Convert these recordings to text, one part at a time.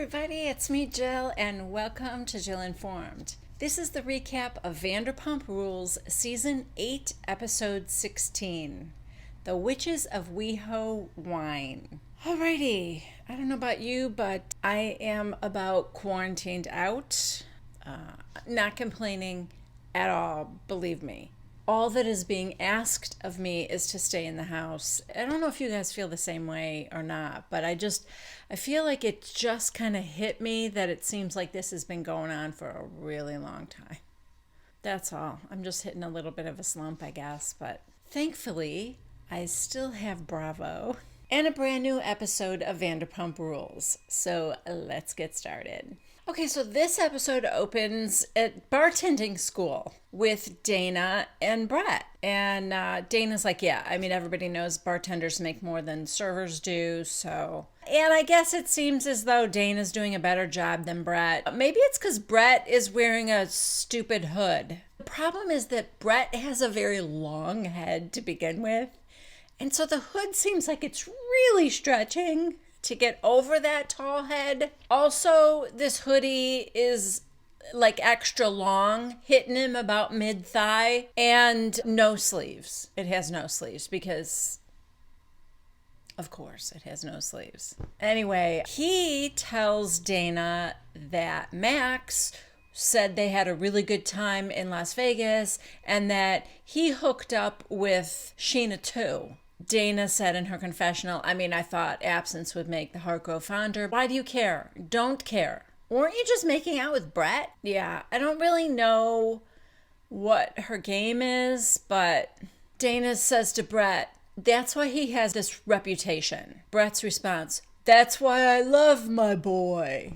everybody, it's me, Jill, and welcome to Jill Informed. This is the recap of Vanderpump Rules Season 8, Episode 16, The Witches of WeHo Wine. Alrighty, I don't know about you, but I am about quarantined out. Not complaining at all, believe me. All that is being asked of me is to stay in the house. I don't know if you guys feel the same way or not, but I feel like it just kind of hit me that it seems like this has been going on for a really long time. That's all. I'm just hitting a little bit of a slump, I guess, but thankfully, I still have Bravo and a brand new episode of Vanderpump Rules. So let's get started. Okay, so this episode opens at bartending school with Dayna and Brett. And Dayna's like, yeah, I mean, everybody knows bartenders make more than servers do, so... And I guess it seems as though Dayna's doing a better job than Brett. Maybe it's because Brett is wearing a stupid hood. The problem is that Brett has a very long head to begin with. And so the hood seems like it's really stretching to get over that tall head. Also, this hoodie is like extra long, hitting him about mid-thigh, and no sleeves. It has no sleeves because, of course, it has no sleeves. Anyway, he tells Dayna that Max said they had a really good time in Las Vegas and that he hooked up with Scheana too. Dayna said in her confessional, I mean, I thought absence would make the heart grow fonder. Why do you care? Don't care. Weren't you just making out with Brett? Yeah, I don't really know what her game is, but Dayna says to Brett, that's why he has this reputation. Brett's response, that's why I love my boy.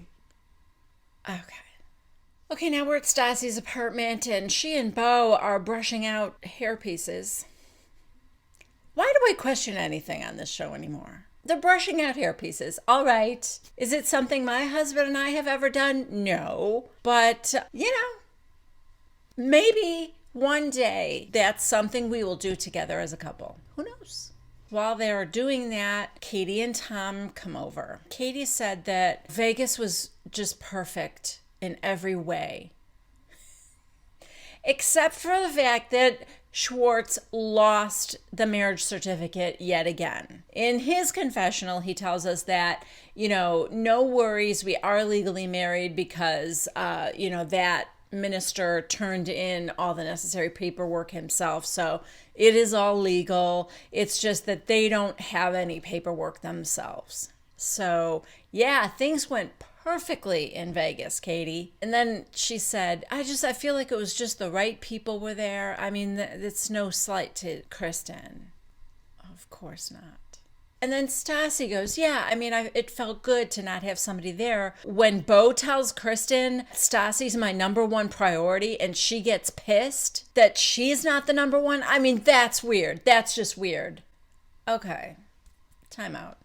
Okay, now we're at Stassi's apartment, and she and Beau are brushing out hairpieces. Why do I question anything on this show anymore? They're brushing out hairpieces. All right. Is it something my husband and I have ever done? No. But, maybe one day that's something we will do together as a couple. Who knows? While they're doing that, Katie and Tom come over. Katie said that Vegas was just perfect in every way. Except for the fact that Schwartz lost the marriage certificate yet again. In his confessional, he tells us that, no worries, we are legally married because, that minister turned in all the necessary paperwork himself. So it is all legal. It's just that they don't have any paperwork themselves. So, yeah, things went perfectly in Vegas, Katie. And then she said, I feel like it was just the right people were there. I mean, it's no slight to Kristen. Of course not. And then Stassi goes, yeah, I mean, it felt good to not have somebody there. When Beau tells Kristen, Stassi's my number one priority, and she gets pissed that she's not the number one, I mean, that's weird. That's just weird. Okay, time out.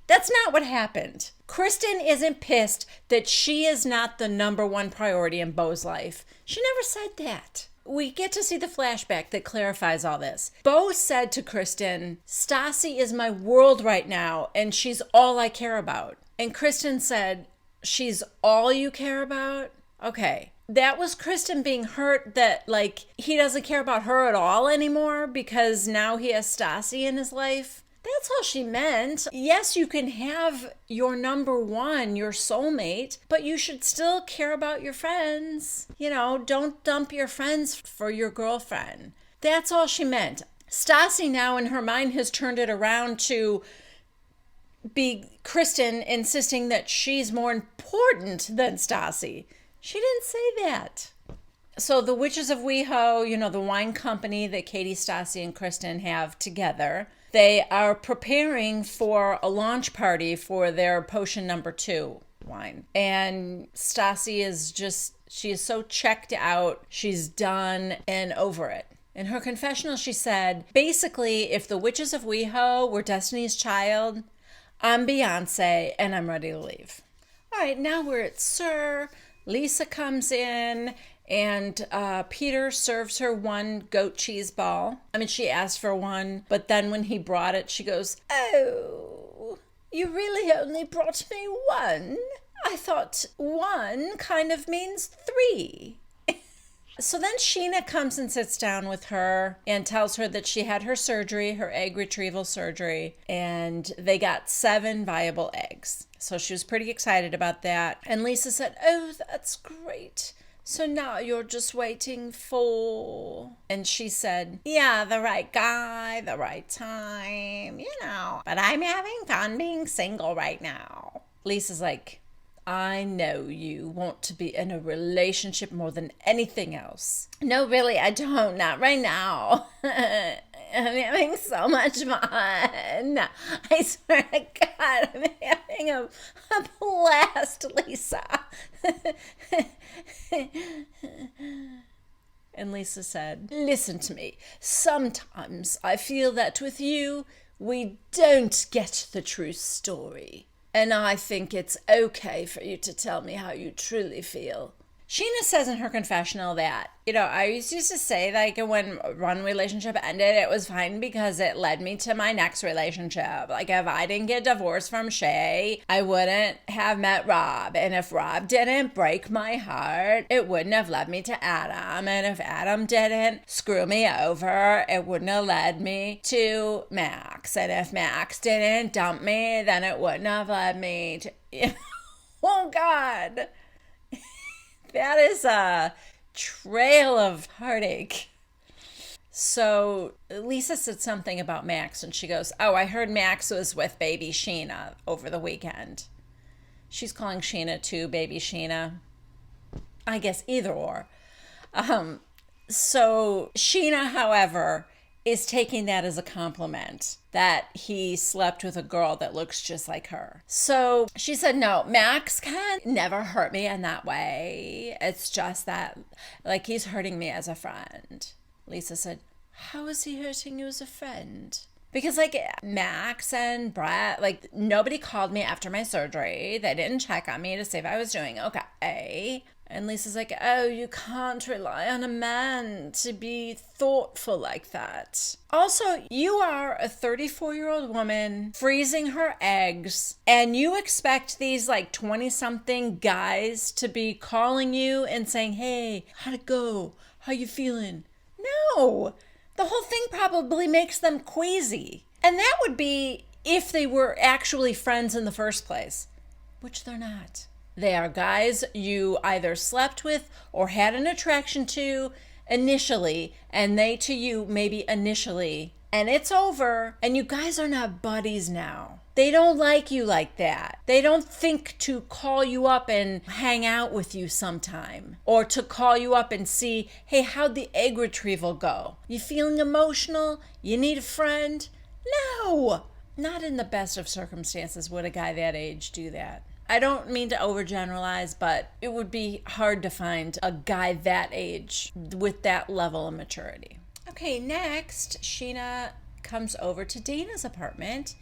That's not what happened. Kristen isn't pissed that she is not the number one priority in Beau's life. She never said that. We get to see the flashback that clarifies all this. Beau said to Kristen, Stassi is my world right now, and she's all I care about. And Kristen said, she's all you care about? Okay. That was Kristen being hurt that, he doesn't care about her at all anymore because now he has Stassi in his life. That's all she meant. Yes, you can have your number one, your soulmate, but you should still care about your friends. Don't dump your friends for your girlfriend. That's all she meant. Stassi now in her mind has turned it around to be Kristen insisting that she's more important than Stassi. She didn't say that. So the Witches of WeHo, the wine company that Katie, Stassi, and Kristen have together, they are preparing for a launch party for their potion number 2 wine. And Stassi she is so checked out. She's done and over it. In her confessional, she said, basically, if the Witches of WeHo were Destiny's Child, I'm Beyonce and I'm ready to leave. All right, now we're at Sir. Lisa comes in and Peter serves her one goat cheese ball. I mean, she asked for one, but then when he brought it, she goes, oh, you really only brought me one? I thought 1 kind of means 3. So then Scheana comes and sits down with her and tells her that she had her surgery, her egg retrieval surgery, and they got 7 viable eggs. So she was pretty excited about that. And Lisa said, oh, that's great. So now you're just waiting for... And she said, yeah, the right guy, the right time, But I'm having fun being single right now. Lisa's like, I know you want to be in a relationship more than anything else. No, really, I don't. Not right now. I'm having so much fun. I swear to God, I'm having a blast, Lisa. And Lisa said, listen to me. Sometimes I feel that with you, we don't get the true story. And I think it's okay for you to tell me how you truly feel. Scheana says in her confessional that, I used to say, like, when one relationship ended, it was fine because it led me to my next relationship. Like, if I didn't get divorced from Shay, I wouldn't have met Rob. And if Rob didn't break my heart, it wouldn't have led me to Adam. And if Adam didn't screw me over, it wouldn't have led me to Max. And if Max didn't dump me, then it wouldn't have led me to... Oh, God. That is a trail of heartache. So Lisa said something about Max, and she goes, oh, I heard Max was with baby Scheana over the weekend. She's calling Scheana too, baby Scheana. I guess either or. So Scheana, however, is taking that as a compliment that he slept with a girl that looks just like her. So she said, no, Max can never hurt me in that way. It's just that, like, he's hurting me as a friend. Lisa said, how is he hurting you as a friend? Because, like, Max and Brett, like, nobody called me after my surgery. They didn't check on me to see if I was doing okay. And Lisa's like, oh, you can't rely on a man to be thoughtful like that. Also, you are a 34-year-old woman freezing her eggs, and you expect these, like, 20-something guys to be calling you and saying, hey, how'd it go? How you feeling? No. The whole thing probably makes them queasy. And that would be if they were actually friends in the first place, which they're not. They are guys you either slept with or had an attraction to initially, and they to you maybe initially, and it's over, and you guys are not buddies now. They don't like you like that. They don't think to call you up and hang out with you sometime, or to call you up and see, hey, how'd the egg retrieval go? You feeling emotional? You need a friend? No! Not in the best of circumstances would a guy that age do that. I don't mean to overgeneralize, but it would be hard to find a guy that age with that level of maturity. Okay, next, Scheana comes over to Dayna's apartment,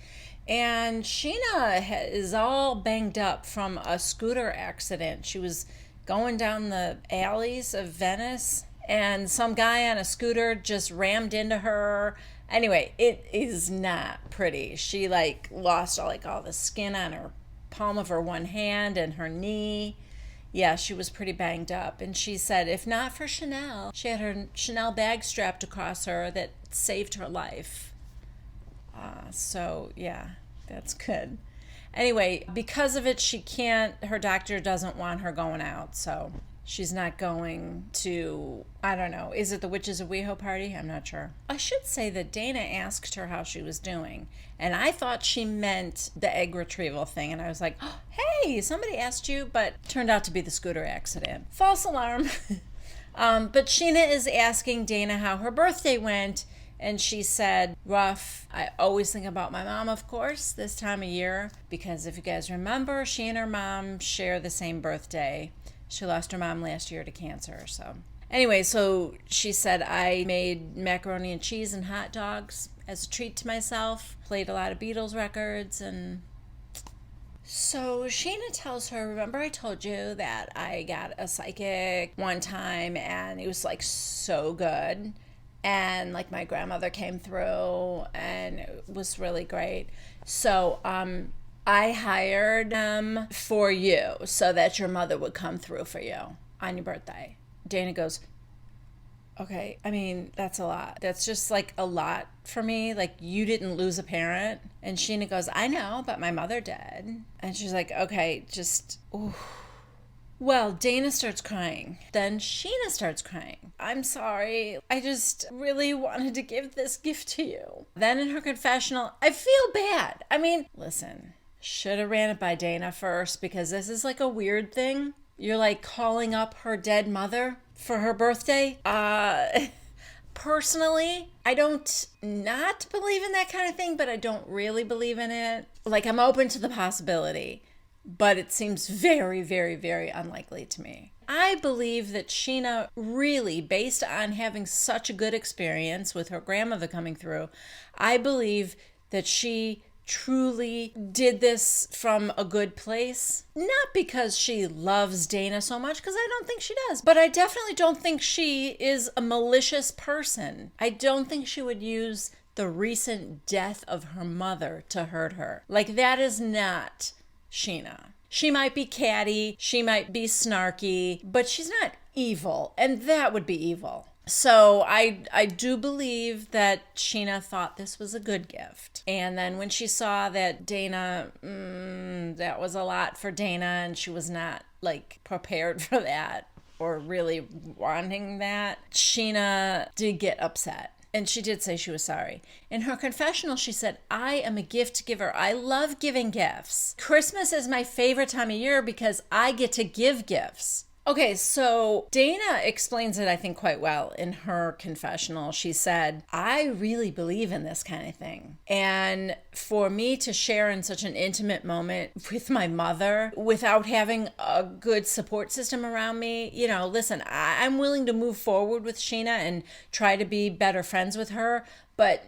and Scheana is all banged up from a scooter accident. She was going down the alleys of Venice, and some guy on a scooter just rammed into her. Anyway, it is not pretty. She, like, lost all the skin on her palm of her one hand and her knee. Yeah, she was pretty banged up. And she said, if not for Chanel, she had her Chanel bag strapped across her that saved her life. So, yeah, that's good. Anyway, because of it, her doctor doesn't want her going out. So she's not going to, I don't know, is it the Witches of WeHo party? I'm not sure. I should say that Dayna asked her how she was doing. And I thought she meant the egg retrieval thing. And I was like, oh, hey, somebody asked you, but turned out to be the scooter accident. False alarm. But Scheana is asking Dayna how her birthday went. And she said, rough. I always think about my mom, of course, this time of year. Because if you guys remember, she and her mom share the same birthday. She lost her mom last year to cancer, so. Anyway, so she said, I made macaroni and cheese and hot dogs as a treat to myself. Played a lot of Beatles records, and so Scheana tells her, remember I told you that I got a psychic one time, and it was, like, so good. And, like, my grandmother came through, and it was really great. So, I hired them for you so that your mother would come through for you on your birthday. Dayna goes, okay, I mean, that's a lot. That's just like a lot for me. Like, you didn't lose a parent. And Scheana goes, I know, but my mother did. And she's like, okay, just, ooh. Well, Dayna starts crying. Then Scheana starts crying. I'm sorry. I just really wanted to give this gift to you. Then in her confessional, I feel bad. I mean, listen, should have ran it by Dayna first because this is like a weird thing. You're like calling up her dead mother for her birthday. Personally, I don't not believe in that kind of thing, but I don't really believe in it. Like, I'm open to the possibility, but it seems very, very, very unlikely to me. I believe that Scheana really, based on having such a good experience with her grandmother coming through, I believe that she truly did this from a good place. Not because she loves Dayna so much, because I don't think she does, but I definitely don't think she is a malicious person. I don't think she would use the recent death of her mother to hurt her. Like, that is not Scheana. She might be catty, she might be snarky, but she's not evil, and that would be evil. So I do believe that Scheana thought this was a good gift. And then when she saw that Dayna, that was a lot for Dayna, and she was not like prepared for that or really wanting that, Scheana did get upset. And she did say she was sorry. In her confessional, she said, I am a gift giver. I love giving gifts. Christmas is my favorite time of year because I get to give gifts. Okay, so Dayna explains it, I think, quite well in her confessional. She said, I really believe in this kind of thing. And for me to share in such an intimate moment with my mother without having a good support system around me, you know, listen, I'm willing to move forward with Scheana and try to be better friends with her. But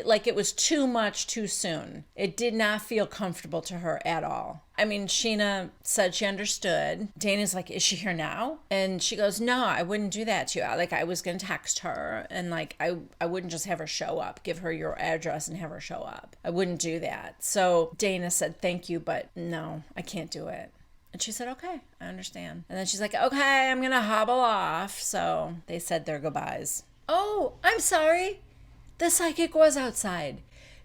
like, it was too much too soon. It did not feel comfortable to her at all. I mean, Scheana said she understood. Dayna's like, is she here now? And she goes, no, I wouldn't do that to you. Like, I was going to text her and like, I wouldn't just have her show up, give her your address and have her show up. I wouldn't do that. So Dayna said, thank you, but no, I can't do it. And she said, okay, I understand. And then she's like, okay, I'm going to hobble off. So they said their goodbyes. Oh, I'm sorry. The psychic was outside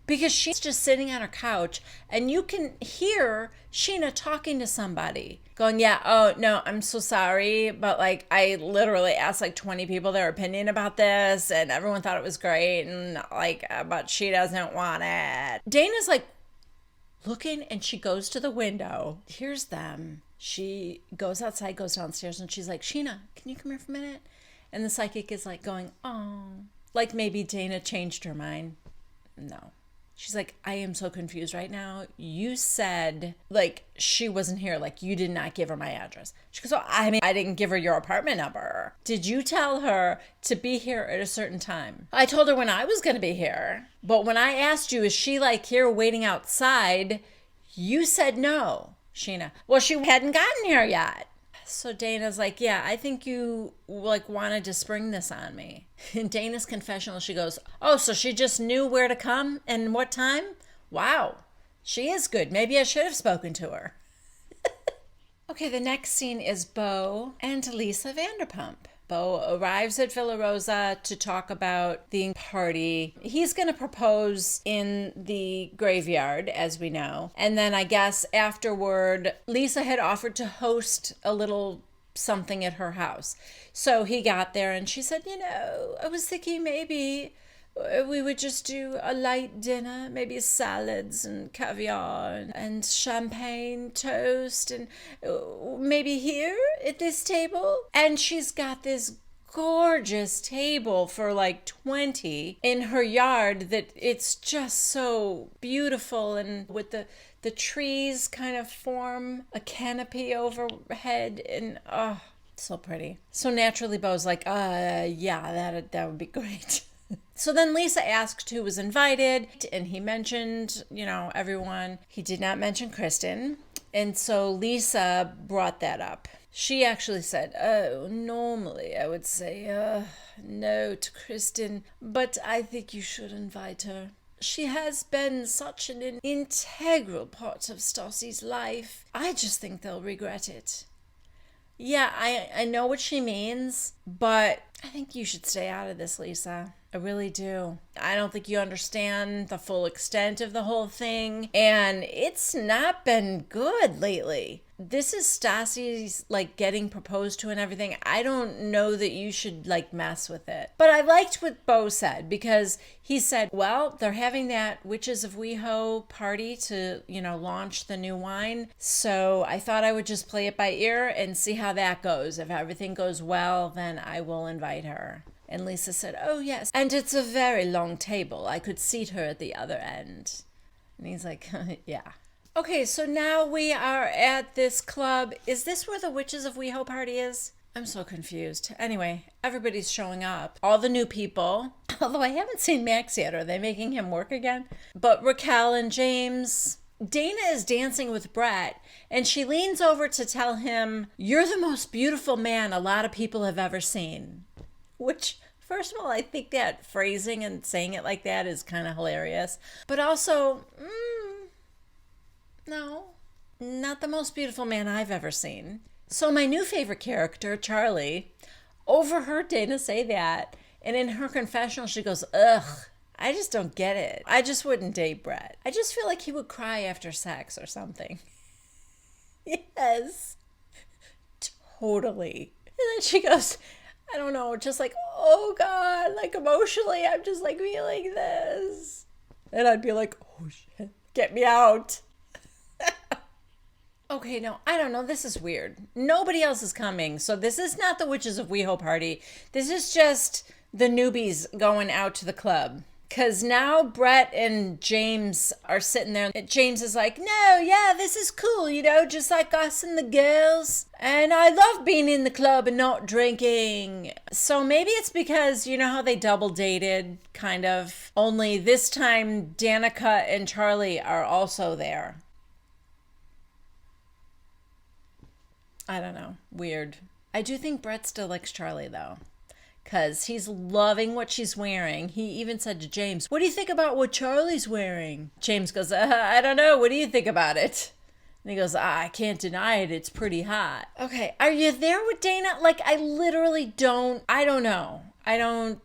because she's just sitting on her couch and you can hear Scheana talking to somebody going, yeah, oh no, I'm so sorry. But like, I literally asked like 20 people their opinion about this and everyone thought it was great. And like, but she doesn't want it. Dayna's like looking and she goes to the window, hears them. She goes outside, goes downstairs and she's like, Scheana, can you come here for a minute? And the psychic is like going, oh. Like maybe Dayna changed her mind. No. She's like, I am so confused right now. You said, like, she wasn't here. Like, you did not give her my address. She goes, oh, I mean, I didn't give her your apartment number. Did you tell her to be here at a certain time? I told her when I was going to be here. But when I asked you, is she, like, here waiting outside? You said no, Scheana. Well, she hadn't gotten here yet. So Dayna's like, yeah, I think you like wanted to spring this on me. In Dayna's confessional, she goes, oh, so she just knew where to come and what time? Wow, she is good. Maybe I should have spoken to her. Okay, the next scene is Beau and Lisa Vanderpump. Beau arrives at Villa Rosa to talk about the party. He's going to propose in the graveyard, as we know. And then I guess afterward, Lisa had offered to host a little something at her house. So he got there and she said, you know, I was thinking maybe we would just do a light dinner, maybe salads and caviar and champagne toast and maybe here at this table. And she's got this gorgeous table for like 20 in her yard that it's just so beautiful, and with the trees kind of form a canopy overhead, and oh, so pretty. So naturally Beau's like, yeah, that would be great. So then Lisa asked who was invited, and he mentioned, you know, everyone. He did not mention Kristen, and so Lisa brought that up. She actually said, oh, normally I would say no to Kristen, but I think you should invite her. She has been such an integral part of Stassi's life. I just think they'll regret it. Yeah, I know what she means, but I think you should stay out of this, Lisa. I really do. I don't think you understand the full extent of the whole thing, and it's not been good lately. This is Stassi's, like, getting proposed to and everything. I don't know that you should, like, mess with it. But I liked what Beau said, because he said, well, they're having that Witches of WeHo party to, launch the new wine. So I thought I would just play it by ear and see how that goes. If everything goes well, then I will invite her. And Lisa said, oh, yes. And it's a very long table. I could seat her at the other end. And he's like, yeah. Okay, so now we are at this club. Is this where the Witches of WeHo party is? I'm so confused. Anyway, everybody's showing up. All the new people. Although I haven't seen Max yet. Are they making him work again? But Raquel and James. Dayna is dancing with Brett, and she leans over to tell him, you're the most beautiful man a lot of people have ever seen. Which, first of all, I think that phrasing and saying it like that is kind of hilarious. But also, no, not the most beautiful man I've ever seen. So my new favorite character, Charli, overheard Dayna say that, and in her confessional, she goes, ugh, I just don't get it. I just wouldn't date Brett. I just feel like he would cry after sex or something. Yes, totally. And then she goes, I don't know, just like, oh God, like emotionally, I'm just like feeling this. And I'd be like, oh shit, get me out. Okay, no, I don't know. This is weird. Nobody else is coming. So this is not the Witches of WeHo party. This is just the newbies going out to the club. Because now Brett and James are sitting there. James is like, no, yeah, this is cool, just like us and the girls. And I love being in the club and not drinking. So maybe it's because, how they double dated, kind of. Only this time, Danica and Charli are also there. I don't know. Weird. I do think Brett still likes Charli, though. Because he's loving what she's wearing. He even said to James, what do you think about what Charli's wearing? James goes, I don't know. What do you think about it? And he goes, I can't deny it. It's pretty hot. Okay, are you there with Dayna? Like, I literally I don't know. I don't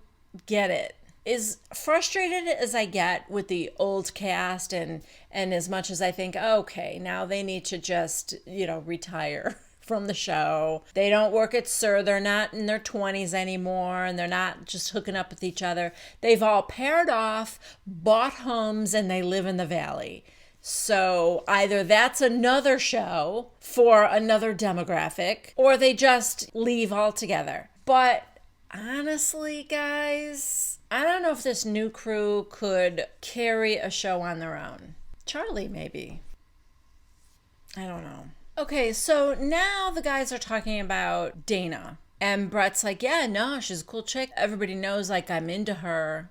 get it. As frustrated as I get with the old cast and as much as I think, okay, now they need to just, retire from the show. They don't work at SUR. They're not in their 20s anymore, and they're not just hooking up with each other. They've all paired off, bought homes, and they live in the valley. So either that's another show for another demographic, or they just leave altogether. But honestly, guys, I don't know if this new crew could carry a show on their own. Charli, maybe. I don't know. Okay, so now the guys are talking about Dayna. And Brett's like, yeah, no, she's a cool chick. Everybody knows, like, I'm into her.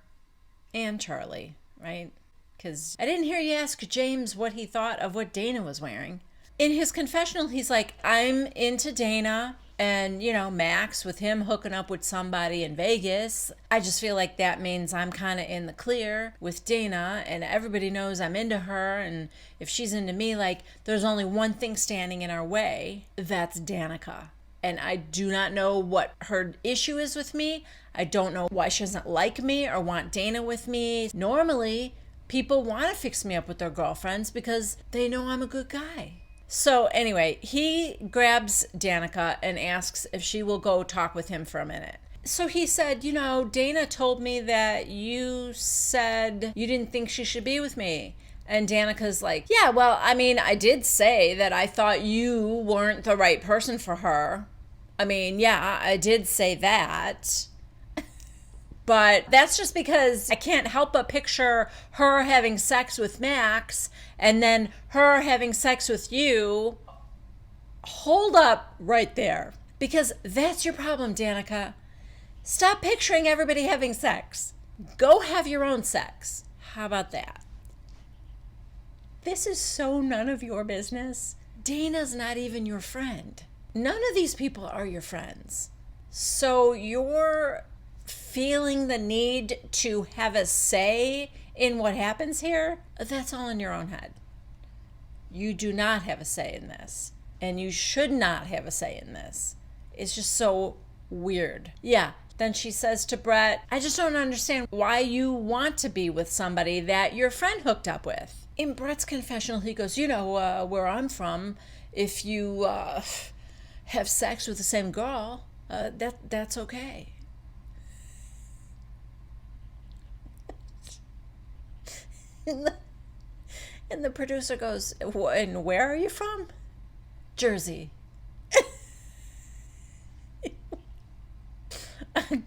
And Charli, right? Because I didn't hear you ask James what he thought of what Dayna was wearing. In his confessional, he's like, I'm into Dayna. And, Max, with him hooking up with somebody in Vegas, I just feel like that means I'm kind of in the clear with Dayna, and everybody knows I'm into her, and if she's into me, like, there's only one thing standing in our way, that's Danica. And I do not know what her issue is with me. I don't know why she doesn't like me or want Dayna with me. Normally, people want to fix me up with their girlfriends because they know I'm a good guy. So anyway, he grabs Danica and asks if she will go talk with him for a minute. So he said, Dayna told me that you said you didn't think she should be with me. And Danica's like, yeah, well, I mean, I did say that I thought you weren't the right person for her. I mean, yeah, I did say that. But that's just because I can't help but picture her having sex with Max and then her having sex with you. Hold up right there. Because that's your problem, Danica. Stop picturing everybody having sex. Go have your own sex. How about that? This is so none of your business. Dayna's not even your friend. None of these people are your friends. So you're feeling the need to have a say in what happens here, that's all in your own head. You do not have a say in this. And you should not have a say in this. It's just so weird. Yeah. Then she says to Brett, I just don't understand why you want to be with somebody that your friend hooked up with. In Brett's confessional, he goes, where I'm from, if you have sex with the same girl, that's okay. And the producer goes, and where are you from? Jersey.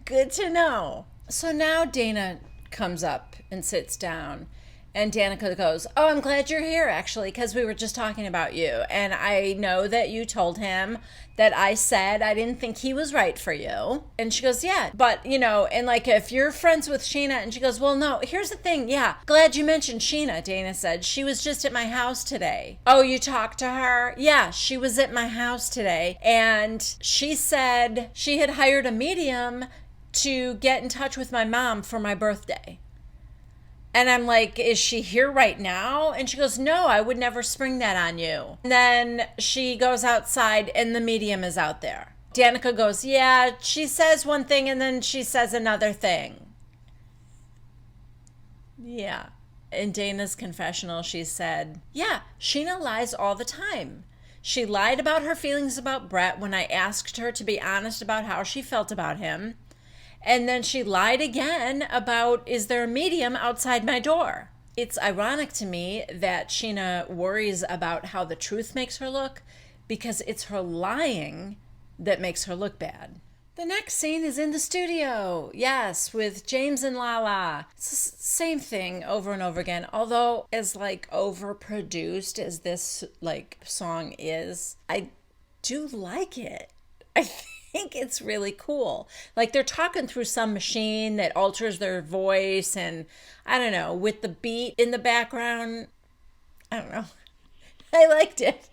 Good to know. So now Dayna comes up and sits down, and Danica goes, oh, I'm glad you're here, actually, because we were just talking about you. And I know that you told him that I said I didn't think he was right for you. And she goes, yeah, but, and like if you're friends with Scheana, and she goes, well, no, here's the thing. Yeah, glad you mentioned Scheana, Dayna said. She was just at my house today. Oh, you talked to her? Yeah, she was at my house today. And she said she had hired a medium to get in touch with my mom for my birthday. And I'm like, is she here right now? And she goes, no, I would never spring that on you. And then she goes outside and the medium is out there. Danica goes, yeah, she says one thing and then she says another thing. Yeah. In Dayna's confessional, she said, yeah, Scheana lies all the time. She lied about her feelings about Brett when I asked her to be honest about how she felt about him. And then she lied again about, is there a medium outside my door? It's ironic to me that Scheana worries about how the truth makes her look because it's her lying that makes her look bad. The next scene is in the studio. Yes, with James and Lala. It's the same thing over and over again. Although as overproduced as this song is, I do like it. I think it's really cool. They're talking through some machine that alters their voice, and I don't know, with the beat in the background, I don't know. I liked it.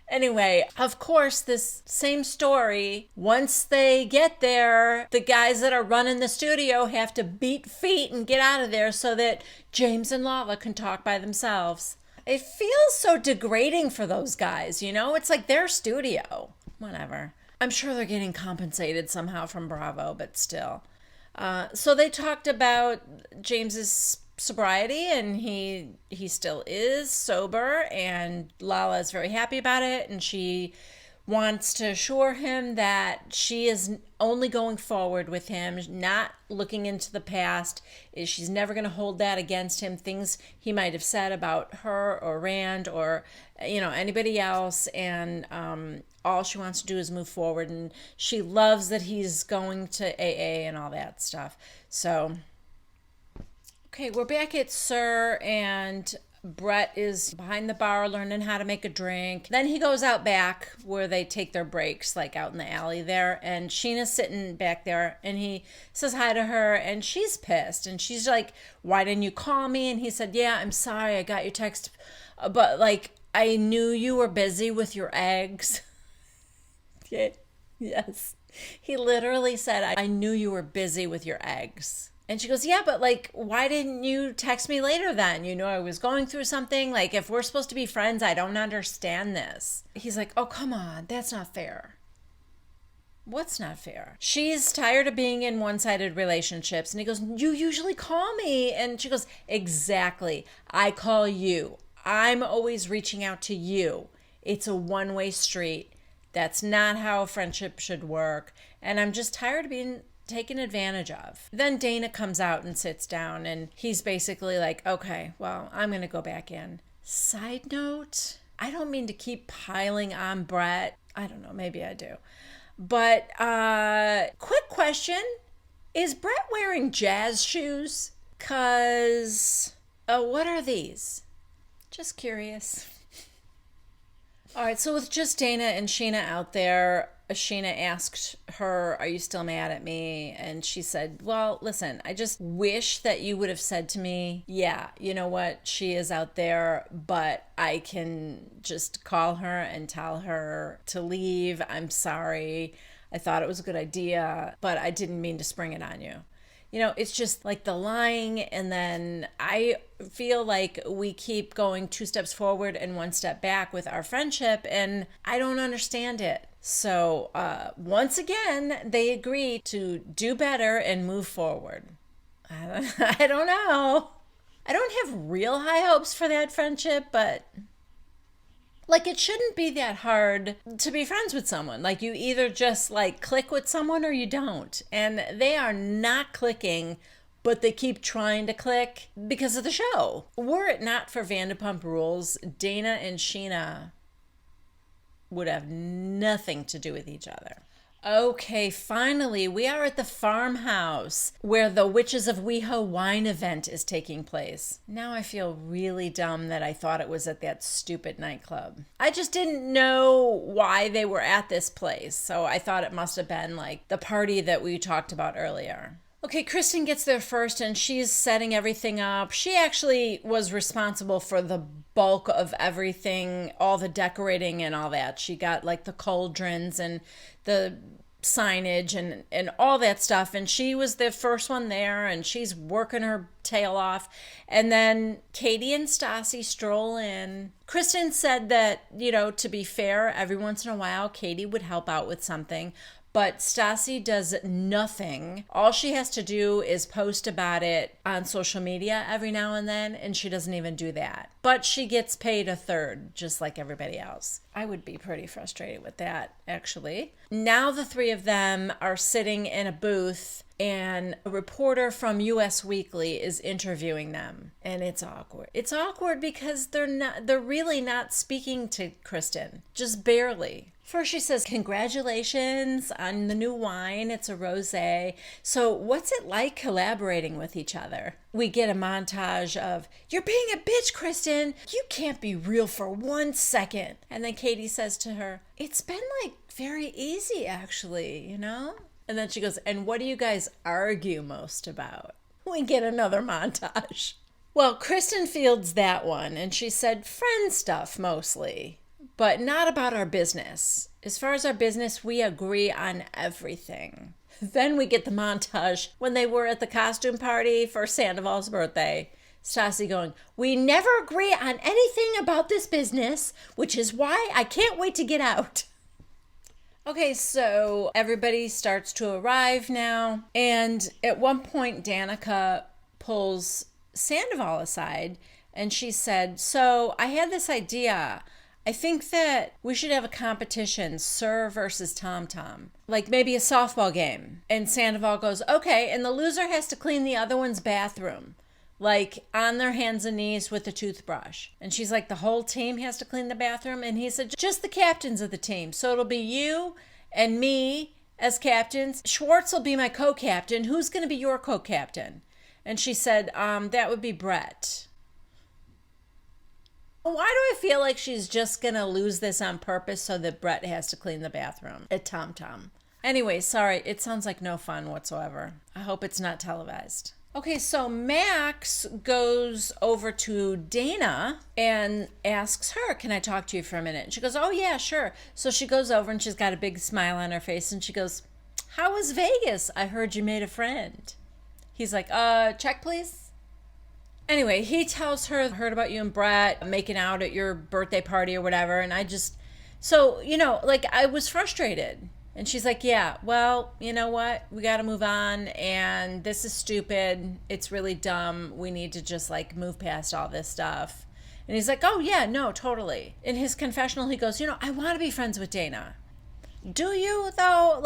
Anyway, of course, this same story, once they get there, the guys that are running the studio have to beat feet and get out of there so that James and Lala can talk by themselves. It feels so degrading for those guys, It's like their studio. Whatever. I'm sure they're getting compensated somehow from Bravo, but still. So they talked about James's sobriety, and he still is sober, and Lala is very happy about it, and she wants to assure him that she is only going forward with him, not looking into the past. She's never going to hold that against him, things he might have said about her or Rand or anybody else, and all she wants to do is move forward, and she loves that he's going to AA and all that stuff. So okay, we're back at Sir, and Brett is behind the bar learning how to make a drink. Then he goes out back where they take their breaks, out in the alley there. And Scheana's sitting back there, and he says hi to her, and she's pissed. And she's like, why didn't you call me? And he said, yeah, I'm sorry, I got your text, but I knew you were busy with your eggs. Yeah. Yes. He literally said, I knew you were busy with your eggs. And she goes, yeah, but why didn't you text me later then? I was going through something. If we're supposed to be friends, I don't understand this. He's like, oh, come on. That's not fair. What's not fair? She's tired of being in one-sided relationships. And he goes, you usually call me. And she goes, exactly. I call you. I'm always reaching out to you. It's a one-way street. That's not how a friendship should work. And I'm just tired of being taken advantage of. Then Dayna comes out and sits down, and he's basically like, okay, well, I'm going to go back in. Side note, I don't mean to keep piling on Brett. I don't know, maybe I do. But quick question, is Brett wearing jazz shoes? 'Cause what are these? Just curious. All right, so with just Dayna and Scheana out there, Scheana asked her, are you still mad at me? And she said, well, listen, I just wish that you would have said to me, yeah, you know what, she is out there, but I can just call her and tell her to leave. I'm sorry. I thought it was a good idea, but I didn't mean to spring it on you. it's just like the lying, and then I feel like we keep going 2 steps forward and 1 step back with our friendship, and I don't understand it. So once again, they agree to do better and move forward. I don't know. I don't have real high hopes for that friendship, but like, it shouldn't be that hard to be friends with someone. Like, you either just like click with someone or you don't. And they are not clicking, but they keep trying to click because of the show. Were it not for Vanderpump Rules, Dayna and Scheana would have nothing to do with each other. Okay, finally, we are at the farmhouse where the Witches of WeHo wine event is taking place. Now I feel really dumb that I thought it was at that stupid nightclub. I just didn't know why they were at this place, so I thought it must have been like the party that we talked about earlier. Okay, Kristen gets there first and she's setting everything up. She actually was responsible for the bulk of everything, all the decorating and all that. She got like the cauldrons and the signage and all that stuff, and she was the first one there, and she's working her tail off. And then Katie and Stassi stroll in. Kristen said that, to be fair, every once in a while Katie would help out with something, but Stassi does nothing. All she has to do is post about it on social media every now and then, and she doesn't even do that. But she gets paid a third, just like everybody else. I would be pretty frustrated with that, actually. Now the 3 of them are sitting in a booth, and a reporter from US Weekly is interviewing them, and it's awkward. It's awkward because they're really not speaking to Kristen, just barely. First she says, congratulations on the new wine. It's a rosé. So what's it like collaborating with each other? We get a montage of, you're being a bitch, Kristen. You can't be real for 1 second. And then Katie says to her, it's been like very easy actually, And then she goes, and what do you guys argue most about? We get another montage. Well, Kristen fields that one, and she said friend stuff mostly, but not about our business. As far as our business, we agree on everything. Then we get the montage when they were at the costume party for Sandaval's birthday. Stassi going, we never agree on anything about this business, which is why I can't wait to get out. Okay, so everybody starts to arrive now. And at one point, Danica pulls Sandaval aside and she said, so I had this idea. I think that we should have a competition, Sir versus Tom Tom. Like maybe a softball game. And Sandaval goes, okay, and the loser has to clean the other one's bathroom. Like on their hands and knees with a toothbrush. And she's like, the whole team has to clean the bathroom? And he said, just the captains of the team. So it'll be you and me as captains. Schwartz will be my co-captain. Who's going to be your co-captain? And she said, that would be Brett. Why do I feel like she's just going to lose this on purpose so that Brett has to clean the bathroom at Tom Tom? Anyway, sorry, it sounds like no fun whatsoever. I hope it's not televised. Okay, so Max goes over to Dayna and asks her, can I talk to you for a minute? And she goes, oh yeah, sure. So she goes over and she's got a big smile on her face and she goes, how was Vegas? I heard you made a friend. He's like, check please. Anyway, he tells her, heard about you and Brett making out at your birthday party or whatever. And I just, so, I was frustrated. And she's like, yeah, well, you know what? We got to move on. And this is stupid. It's really dumb. We need to just move past all this stuff. And he's like, oh yeah, no, totally. In his confessional, he goes, I want to be friends with Dayna. Do you though?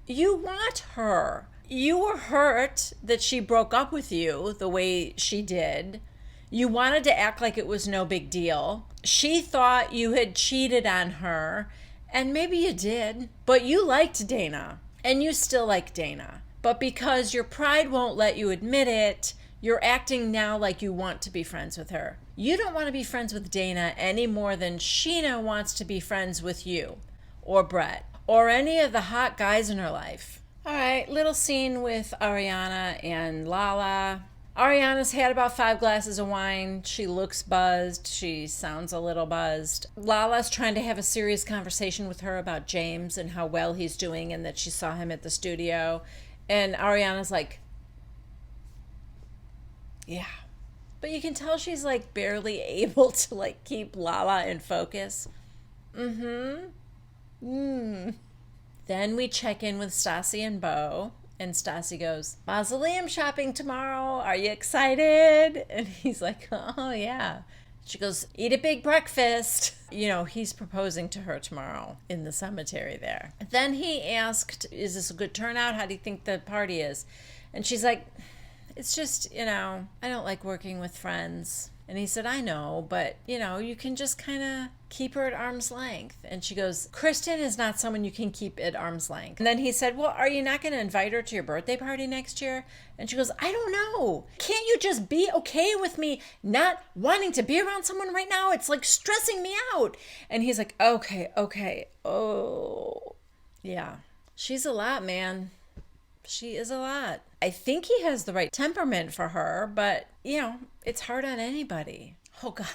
You want her. You were hurt that she broke up with you the way she did. You wanted to act like it was no big deal. She thought you had cheated on her, and maybe you did, but you liked Dayna, and you still like Dayna. But because your pride won't let you admit it, you're acting now like you want to be friends with her. You don't want to be friends with Dayna any more than Scheana wants to be friends with you, or Brett, or any of the hot guys in her life. All right, little scene with Ariana and Lala. Ariana's had about 5 glasses of wine. She looks buzzed. She sounds a little buzzed. Lala's trying to have a serious conversation with her about James and how well he's doing and that she saw him at the studio. And Ariana's like, Yeah. But you can tell she's like barely able to like keep Lala in focus. Then we check in with Stassi and Beau. And Stassi goes, mausoleum shopping tomorrow. Are you excited? And he's like, oh, yeah. She goes, eat a big breakfast. You know, he's proposing to her tomorrow in the cemetery there. Then he asked, is this a good turnout? How do you think the party is? And she's like, it's just, you know, I don't like working with friends. And he said, I know, but, you know, you can just kind of keep her at arm's length. And she goes, Kristen is not someone you can keep at arm's length. And then he said, well, are you not going to invite her to your birthday party next year? And she goes, I don't know. Can't you just be okay with me not wanting to be around someone right now? It's like stressing me out. And he's like, okay. Oh, yeah. She's a lot, man. She is a lot. I think he has the right temperament for her, but, you know, it's hard on anybody. Oh, God.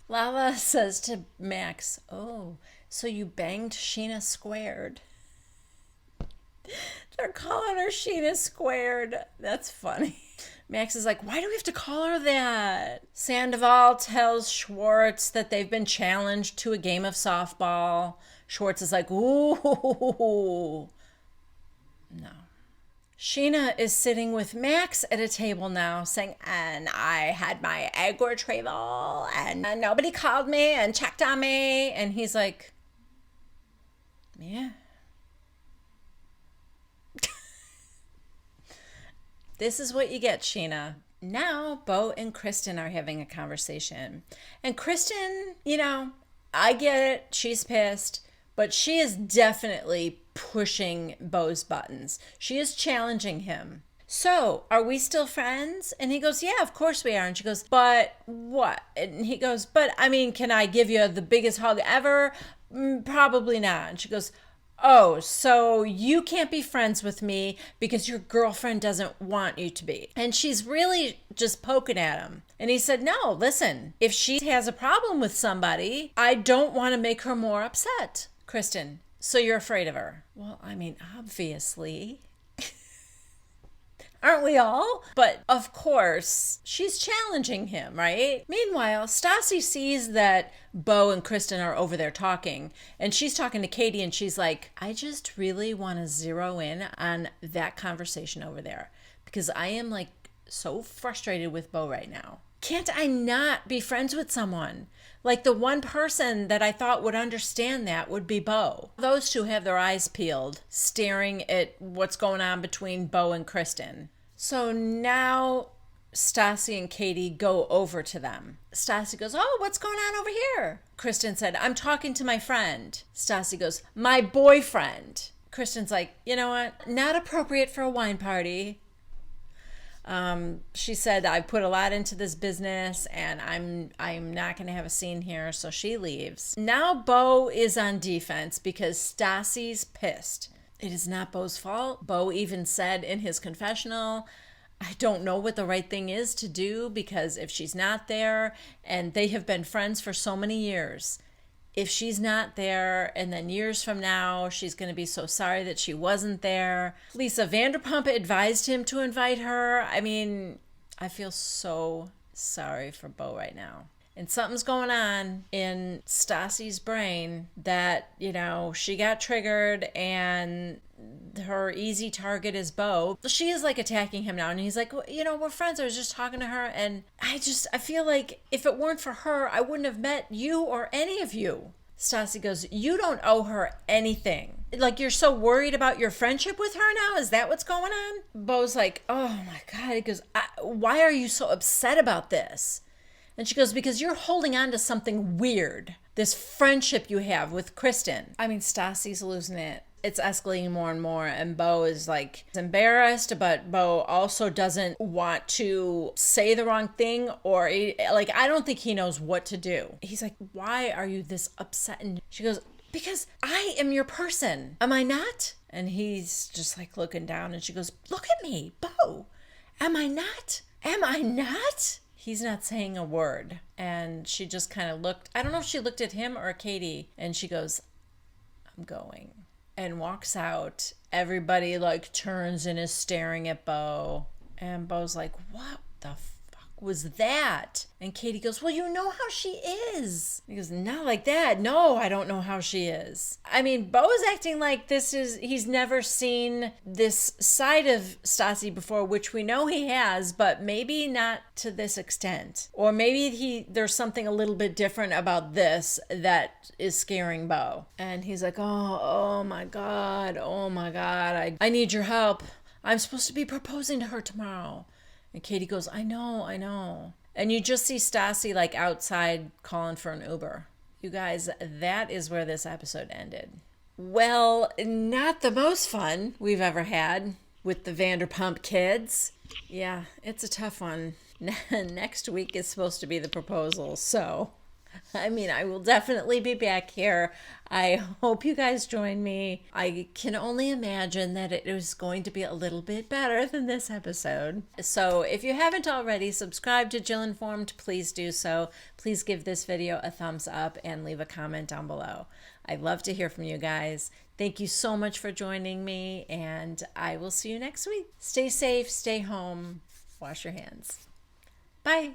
Lala says to Max, oh, so you banged Scheana squared. They're calling her Scheana squared. That's funny. Max is like, why do we have to call her that? Sandaval tells Schwartz that they've been challenged to a game of softball. Schwartz is like, ooh. No. Scheana is sitting with Max at a table now saying, and I had my egg retrieval and nobody called me and checked on me. And he's like, yeah. This is what you get, Scheana. Now, Beau and Kristen are having a conversation. And Kristen, you know, I get it. She's pissed. But she is definitely pushing Beau's buttons. She is challenging him. So, are we still friends? And he goes, yeah, of course we are. And she goes, but what? And he goes, but I mean, can I give you the biggest hug ever? Probably not. And she goes, oh, so you can't be friends with me because your girlfriend doesn't want you to be. And she's really just poking at him. And he said, no, listen, if she has a problem with somebody, I don't want to make her more upset. Kristen, so you're afraid of her? Well, I mean, obviously. Aren't we all? But of course, she's challenging him, right? Meanwhile, Stassi sees that Beau and Kristen are over there talking, and she's talking to Katie, and she's like, I just really want to zero in on that conversation over there because I am like so frustrated with Beau right now. Can't I not be friends with someone? Like the one person that I thought would understand that would be Beau. Those two have their eyes peeled, staring at what's going on between Beau and Kristen. So now Stassi and Katie go over to them. Stassi goes, oh, what's going on over here? Kristen said, I'm talking to my friend. Stassi goes, my boyfriend. Kristen's like, you know what? Not appropriate for a wine party. She said, I put a lot into this business and I'm not going to have a scene here. So she leaves. Now Beau is on defense because Stassi's pissed. It is not Beau's fault. Beau even said in his confessional, I don't know what the right thing is to do because if she's not there and they have been friends for so many years, if she's not there and then years from now, she's going to be so sorry that she wasn't there. Lisa Vanderpump advised him to invite her. I mean, I feel so sorry for Beau right now. And something's going on in Stassi's brain that, you know, she got triggered and her easy target is Beau. She is like attacking him now. And he's like, well, you know, we're friends. I was just talking to her. And I feel like if it weren't for her, I wouldn't have met you or any of you. Stassi goes, you don't owe her anything. Like, you're so worried about your friendship with her now? Is that what's going on? Beau's like, oh my God. He goes, why are you so upset about this? And she goes, because you're holding on to something weird. This friendship you have with Kristen. I mean, Stassi's losing it. It's escalating more and more. And Beau is like embarrassed, but Beau also doesn't want to say the wrong thing or like, I don't think he knows what to do. He's like, why are you this upset? And she goes, because I am your person. Am I not? And he's just like looking down and she goes, look at me, Beau. Am I not? Am I not? He's not saying a word. And she just kind of looked. I don't know if she looked at him or Katie. And she goes, I'm going. And walks out. Everybody like turns and is staring at Beau. And Beau's like, what the fuck was that? And Katie goes, well, you know how she is. He goes, not like that. No, I don't know how she is. I mean, Beau is acting like he's never seen this side of Stassi before, which we know he has, but maybe not to this extent. Or maybe there's something a little bit different about this that is scaring Beau. And he's like, oh my God, I need your help. I'm supposed to be proposing to her tomorrow. And Katie goes, I know. And you just see Stassi like outside calling for an Uber. You guys, that is where this episode ended. Well, not the most fun we've ever had with the Vanderpump kids. Yeah, it's a tough one. Next week is supposed to be the proposal, so I mean, I will definitely be back here. I hope you guys join me. I can only imagine that it is going to be a little bit better than this episode. So if you haven't already subscribed to Jill Informed, please do so. Please give this video a thumbs up and leave a comment down below. I'd love to hear from you guys. Thank you so much for joining me, and I will see you next week. Stay safe, stay home, wash your hands. Bye.